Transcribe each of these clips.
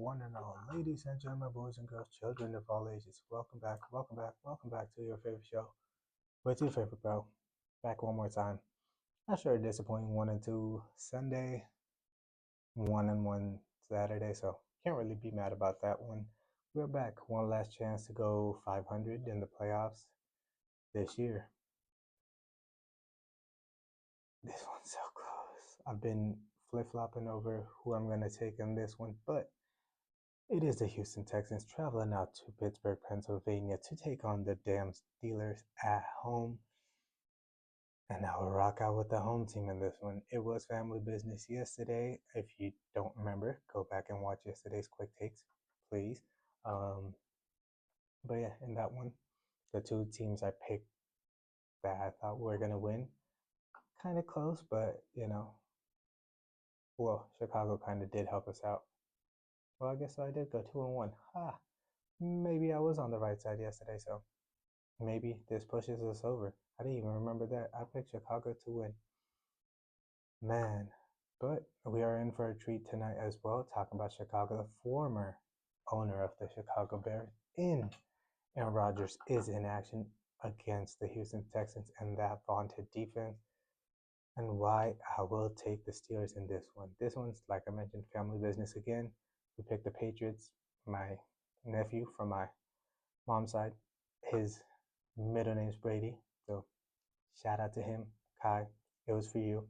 one and all. Ladies and gentlemen, boys and girls, children of all ages, welcome back, welcome back, welcome back to your favorite show with your favorite bro. Back one more time. After a disappointing 1-2 Sunday, 1-1 Saturday, so can't really be mad about that one. We're back. One last chance to go 500 in the playoffs this year. This one's so close. I've been flip-flopping over who I'm going to take in this one, but it is the Houston Texans traveling out to Pittsburgh, Pennsylvania to take on the damn Steelers at home. And I will rock out with the home team in this one. It was family business yesterday. If you don't remember, go back and watch yesterday's quick takes, please. But yeah, in that one, the two teams I picked that I thought were going to win, kind of close, but well, Chicago kind of did help us out. Well, I guess I did go 2-1. Maybe I was on the right side yesterday, so maybe this pushes us over. I didn't even remember that. I picked Chicago to win. Man, but we are in for a treat tonight as well, talking about Chicago. The former owner of the Chicago Bears Aaron Rodgers is in action against the Houston Texans and that vaunted defense, and why I will take the Steelers in this one. This one's, like I mentioned, family business again. We picked the Patriots. My nephew from my mom's side, his middle name's Brady, so shout out to him. Kai, it was for you.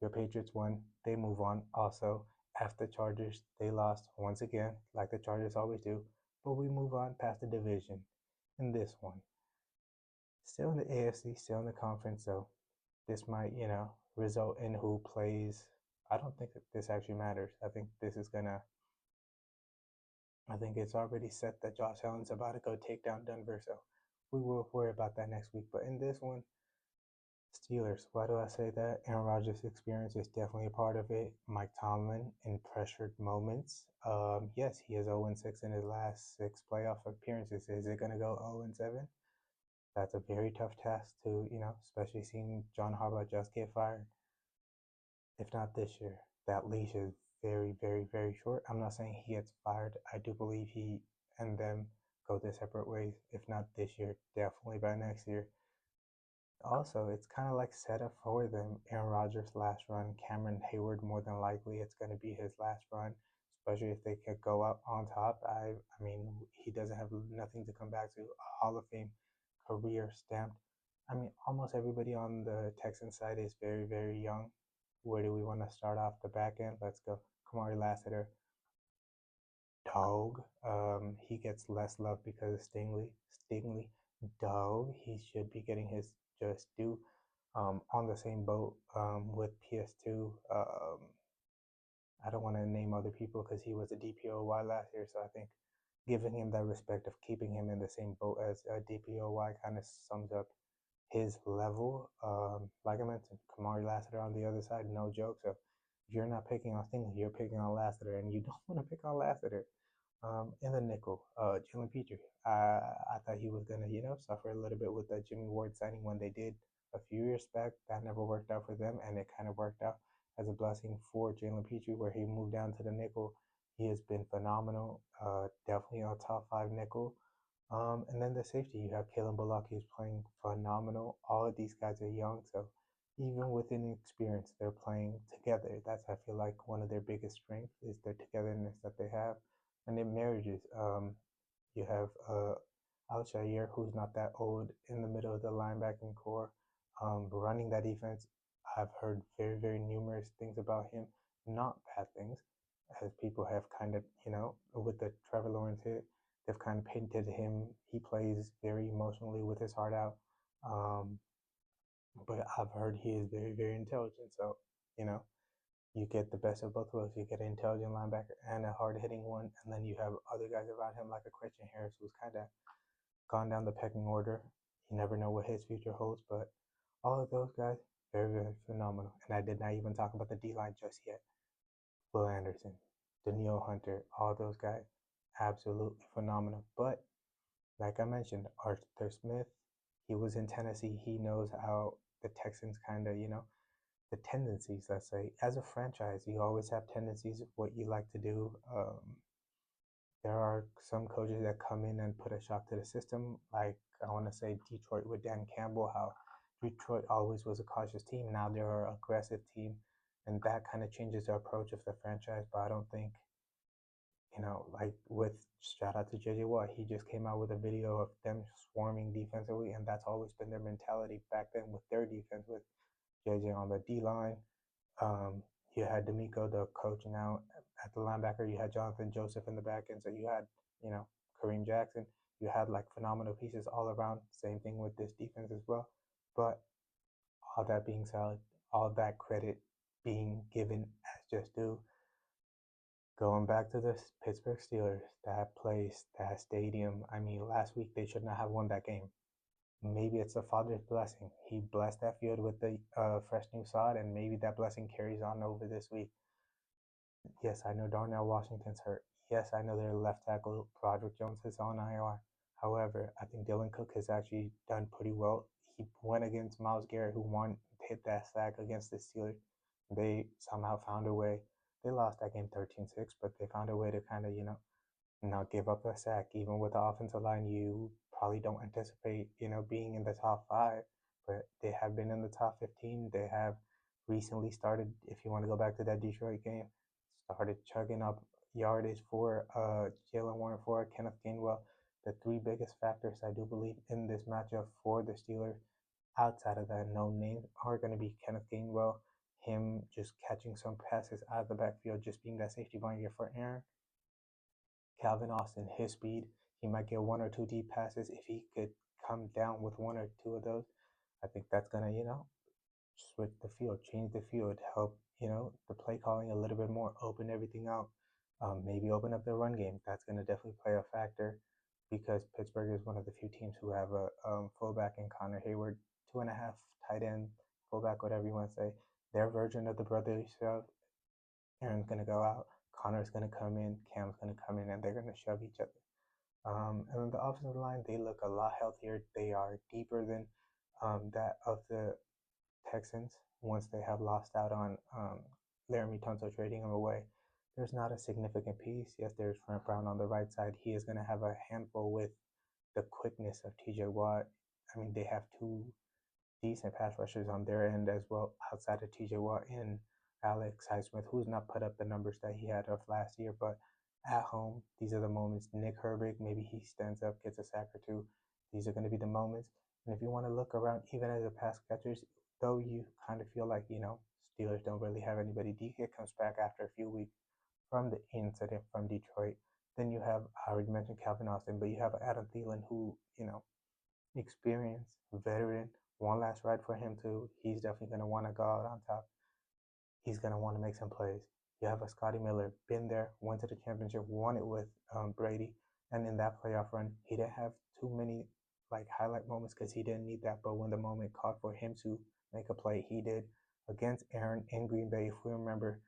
Your Patriots won. They move on. Also, after the Chargers, they lost once again, like the Chargers always do. But we move on past the division in this one. Still in the AFC, still in the conference, so this might, result in who plays. I don't think that this actually matters. I think it's already set that Josh Allen's about to go take down Denver, so we will worry about that next week. But in this one, Steelers. Why do I say that? Aaron Rodgers' experience is definitely a part of it. Mike Tomlin in pressured moments. Yes, he is 0-6 in his last 6 playoff appearances. Is it going to go 0-7? That's a very tough task to, especially seeing John Harbaugh just get fired. If not this year, that leash is very, very, very short. I'm not saying he gets fired. I do believe he and them go their separate ways. If not this year, definitely by next year. Also, it's kind of like set up for them. Aaron Rodgers' last run, Cameron Hayward, more than likely, it's going to be his last run, especially if they could go out on top. I mean, he doesn't have nothing to come back to. A Hall of Fame career stamped. I mean, almost everybody on the Texans side is very, very young. Where do we want to start off the back end? Let's go. Kamari Lassiter, dog. He gets less love because of Stingley, dog. He should be getting his just due. On the same boat with PS2. I don't want to name other people because he was a DPOY last year, so I think giving him that respect of keeping him in the same boat as a DPOY kind of sums up his level. Like I mentioned, Kamari Lassiter on the other side, no joke. So if you're not picking on Stingley, you're picking on Lassiter, and you don't want to pick on Lassiter. In the nickel, Jalen Petrie. I thought he was gonna, suffer a little bit with the Jimmy Ward signing when they did a few years back. That never worked out for them, and it kind of worked out as a blessing for Jalen Petrie, where he moved down to the nickel. He has been phenomenal. Definitely a top 5 nickel. And then the safety, you have Kalen Bullock. He's playing phenomenal. All of these guys are young, so even with inexperience, they're playing together. That's, I feel like, one of their biggest strengths is their togetherness that they have. And in marriages, you have Alshire, who's not that old, in the middle of the linebacking core, running that defense. I've heard very, very numerous things about him, not bad things, as people have kind of, with the Trevor Lawrence hit, they've kind of painted him. He plays very emotionally with his heart out. But I've heard he is very, very intelligent. So, you get the best of both worlds. You get an intelligent linebacker and a hard-hitting one, and then you have other guys around him like a Christian Harris, who's kind of gone down the pecking order. You never know what his future holds, but all of those guys, very, very phenomenal. And I did not even talk about the D-line just yet. Will Anderson, Danielle Hunter, all those guys, absolutely phenomenal. But like I mentioned, Arthur Smith, he was in Tennessee. He knows how the Texans kind of, the tendencies, let's say, as a franchise, you always have tendencies of what you like to do. there are some coaches that come in and put a shock to the system, like I want to say Detroit with Dan Campbell, how Detroit always was a cautious team. Now they're an aggressive team, and that kind of changes the approach of the franchise. But I don't think, like with shout out to JJ Watt, he just came out with a video of them swarming defensively, and that's always been their mentality back then with their defense with JJ on the D line. Um, you had D'Amico, the coach, now at the linebacker. You had Jonathan Joseph in the back end. So you had, Kareem Jackson. You had like phenomenal pieces all around. Same thing with this defense as well. But all that being said, all that credit being given as just due, going back to the Pittsburgh Steelers, that place, that stadium. I mean, last week they should not have won that game. Maybe it's the Father's blessing. He blessed that field with the fresh new sod, and maybe that blessing carries on over this week. Yes, I know Darnell Washington's hurt. Yes, I know their left tackle Broderick Jones is on IR. However, I think Dylan Cook has actually done pretty well. He went against Myles Garrett, who hit that sack against the Steelers. They somehow found a way. They lost that game 13-6, but they found a way to kind of, not give up a sack. Even with the offensive line, you probably don't anticipate, being in the top five, but they have been in the top 15. They have recently started, if you want to go back to that Detroit game, started chugging up yardage for Jalen Warren, for Kenneth Gainwell. The three biggest factors I do believe in this matchup for the Steelers, outside of that known name, are going to be Kenneth Gainwell, him just catching some passes out of the backfield, just being that safety blanket for Aaron. Calvin Austin, his speed, he might get one or two deep passes. If he could come down with one or two of those, I think that's going to, switch the field, change the field, help, the play calling a little bit more, open everything out, maybe open up the run game. That's going to definitely play a factor because Pittsburgh is one of the few teams who have a fullback in Connor Hayward, 2.5 tight end, fullback, whatever you want to say. Their version of the brotherly shove. Aaron's going to go out, Connor's going to come in, Cam's going to come in, and they're going to shove each other. And then the offensive line, they look a lot healthier. They are deeper than that of the Texans once they have lost out on Laramie Tunsil trading him away. There's not a significant piece. Yes, there's Trent Brown on the right side. He is going to have a handful with the quickness of TJ Watt. I mean, they have two decent pass rushers on their end as well, outside of TJ Watt and Alex Highsmith, who's not put up the numbers that he had of last year. But at home, these are the moments. Nick Herbig, maybe he stands up, gets a sack or two. These are going to be the moments. And if you want to look around, even as a pass catchers, though you kind of feel like, Steelers don't really have anybody, DK comes back after a few weeks from the incident from Detroit. Then you have, I already mentioned Calvin Austin, but you have Adam Thielen, who, experienced veteran, one last ride for him too. He's definitely going to want to go out on top. He's going to want to make some plays. You have a Scotty Miller, been there, went to the championship, won it with Brady, and in that playoff run, he didn't have too many like highlight moments because he didn't need that. But when the moment called for him to make a play, he did against Aaron in Green Bay, if we remember,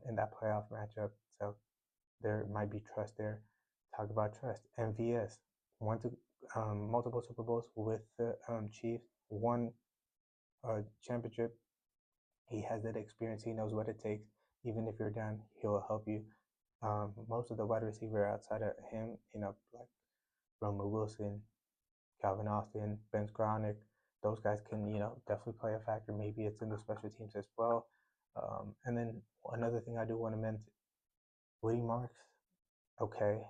in that playoff matchup. So there might be trust there. Talk about trust. MVS went to multiple Super Bowls with the Chiefs, won a championship. He has that experience. He knows what it takes. Even if you're down, he'll help you. Most of the wide receiver outside of him, like Romo Wilson, Calvin Austin, Ben Skowronek, those guys can, definitely play a factor. Maybe it's in the special teams as well. And then another thing I do want to mention, Woody Marks. Okay,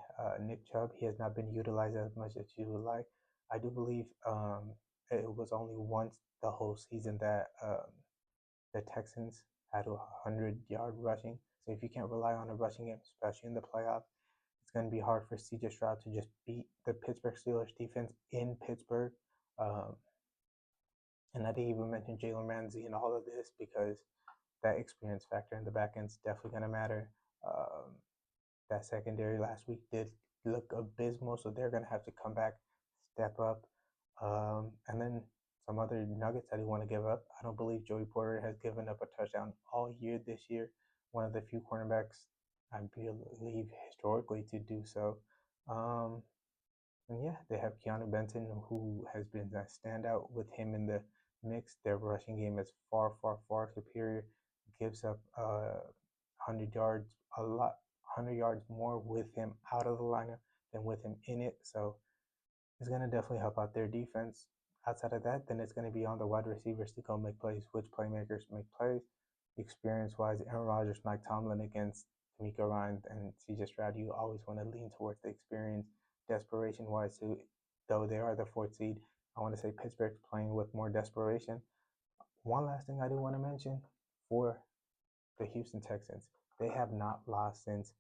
Nick Chubb, he has not been utilized as much as you would like. I do believe it was only once the whole season that the Texans had 100-yard rushing. So if you can't rely on a rushing game, especially in the playoffs, it's going to be hard for CJ Stroud to just beat the Pittsburgh Steelers defense in Pittsburgh. Um, and I didn't even mention Jalen Ramsey in all of this because that experience factor in the back end is definitely going to matter. That secondary last week did look abysmal, so they're going to have to come back, step up. And then some other nuggets I do want to give up. I don't believe Joey Porter has given up a touchdown all year this year. One of the few cornerbacks, I believe, historically to do so. And yeah, they have Keanu Benton, who has been a standout with him in the mix. Their rushing game is far, far, far superior. Gives up 100 yards, a lot, 100 yards more with him out of the lineup than with him in it. So it's going to definitely help out their defense. Outside of that, then it's going to be on the wide receivers to go make plays, which playmakers make plays. Experience wise, Aaron Rodgers, Mike Tomlin against D'Amico Ryan and CJ Stroud, you always want to lean towards the experience. Desperation wise, too, though they are the fourth seed, I want to say Pittsburgh's playing with more desperation. One last thing I do want to mention for the Houston Texans, they have not lost since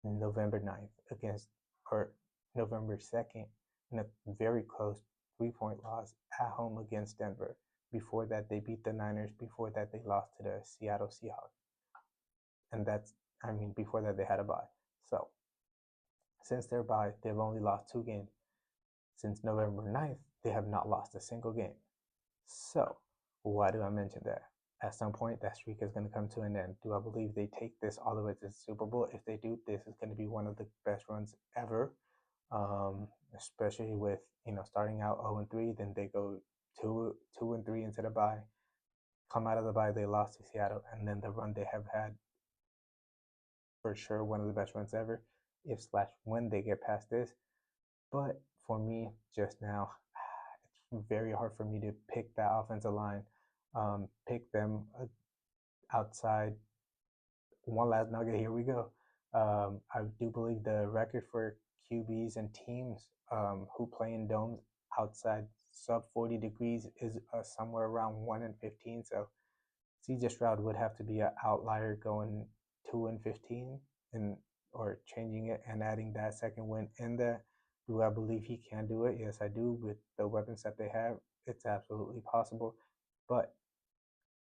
November 9th against, or November 2nd, in a very close 3-point loss at home against Denver. Before that, they beat the Niners. Before that, they lost to the Seattle Seahawks. And before that, they had a bye. So, since their bye, they've only lost 2 games. Since November 9th, they have not lost a single game. So, why do I mention that? At some point, that streak is going to come to an end. Do I believe they take this all the way to the Super Bowl? If they do, this is going to be one of the best runs ever. Especially with starting out 0-3, then they go 2-3 into the bye. Come out of the bye, they lost to Seattle, and then the run they have had, for sure, one of the best runs ever. When they get past this, but for me, just now, it's very hard for me to pick that offensive line, pick them outside. One last nugget, here we go. I do believe the record for QBs and teams who play in domes outside sub 40 degrees is somewhere around 1-15. So CJ Stroud would have to be an outlier going 2-15 or changing it and adding that second win in there. Do I believe he can do it? Yes, I do. With the weapons that they have, it's absolutely possible. But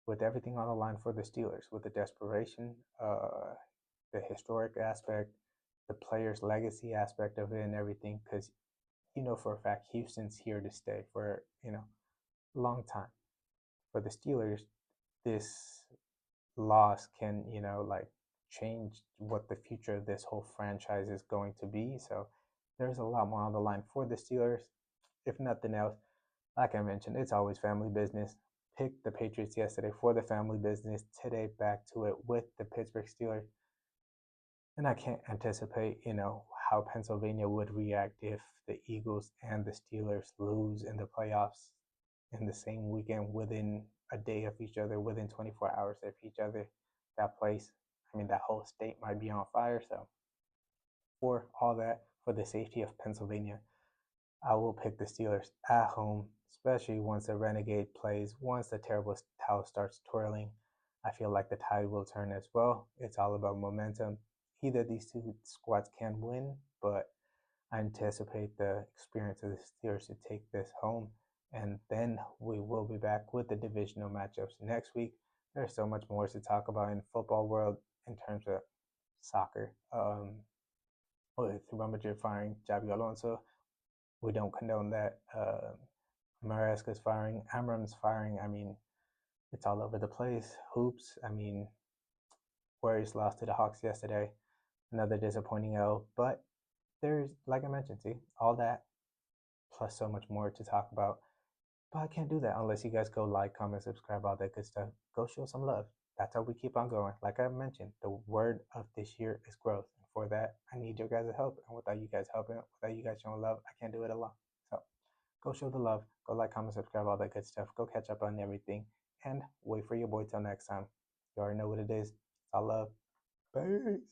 with everything on the line for the Steelers, with the desperation, the historic aspect, the player's legacy aspect of it, and everything, because for a fact Houston's here to stay for a long time. For the Steelers, this loss can change what the future of this whole franchise is going to be. So there's a lot more on the line for the Steelers. If nothing else, like I mentioned, it's always family business. Picked the Patriots yesterday for the family business. Today, back to it with the Pittsburgh Steelers. And I can't anticipate, how Pennsylvania would react if the Eagles and the Steelers lose in the playoffs in the same weekend within a day of each other, within 24 hours of each other. That place, that whole state might be on fire. So, for all that, for the safety of Pennsylvania, I will pick the Steelers at home, especially once the Renegade plays. Once the terrible towel starts twirling, I feel like the tide will turn as well. It's all about momentum. Either these two squads can win, but I anticipate the experience of the Steelers to take this home. And then we will be back with the divisional matchups next week. There's so much more to talk about in football world in terms of soccer. With Real Madrid firing Javi Alonso, we don't condone that. Maresca's firing, Amram's firing. It's all over the place. Hoops. Warriors lost to the Hawks yesterday. Another disappointing L. But there's, like I mentioned, all that plus so much more to talk about. But I can't do that unless you guys go like, comment, subscribe, all that good stuff. Go show some love. That's how we keep on going. Like I mentioned, the word of this year is growth. And for that, I need your guys' help. And without you guys helping, without you guys showing love, I can't do it alone. So go show the love. Go like, comment, subscribe, all that good stuff. Go catch up on everything. And wait for your boy till next time. You already know what it is. It's all love. Peace.